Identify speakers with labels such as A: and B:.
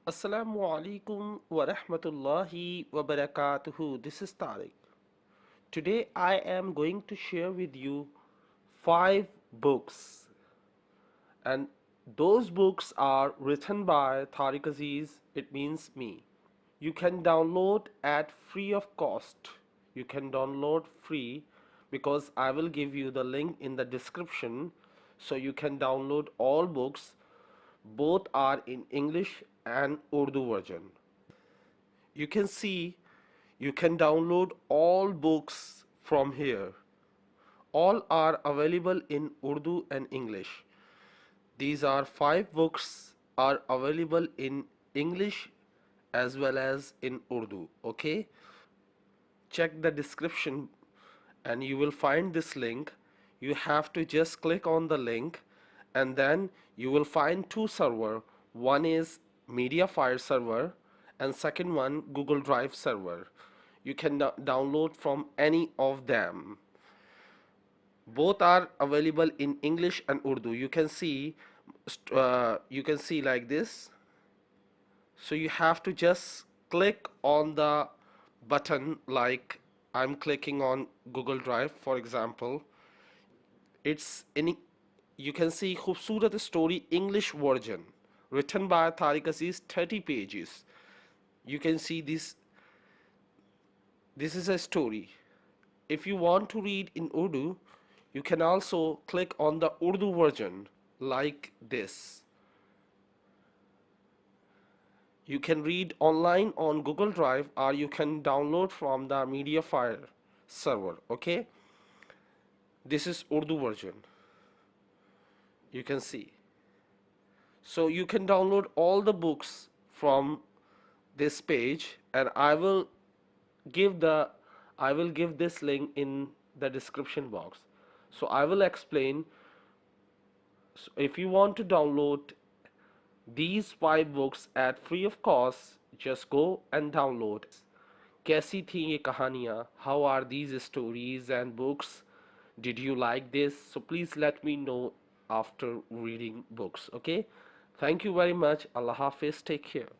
A: Assalamu alaikum wa rahmatullahi wa barakatuhu. This is Tariq. Today I am going to share with you 5 books, and those books are written by Tariq Aziz. It means me. You can download at free of cost. You can download free because I will give you the link in the description, so you can download all books. Both are in English and Urdu version. You can see you can download all books from here. All are available in Urdu and English. These are 5 books are available in English as well as in Urdu. Okay, check the description and you will find this link. You have to just click on the link and then you will find 2 servers. One is Mediafire server and second one Google Drive server. You can download from any of them. Both are available in English and Urdu. You can see like this. So you have to just click on the button, like I'm clicking on Google Drive for example. It's in, you can see Khubsurat Story English version written by Tariq Aziz, 30 pages. You can see this is a story. If you want to read in Urdu, you can also click on the Urdu version like this. You can read online on Google Drive or you can download from the Mediafire server. Okay, this is Urdu version. You can see. So you can download all the books from this page, and I will give this link in the description box. So I will explain. So if you want to download these 5 books at free of cost, just go and download. कैसी थी ये कहानियाँ? How are these stories and books? Did you like this? So please let me know after reading books. Okay, thank you very much. Allah Hafiz. Take care.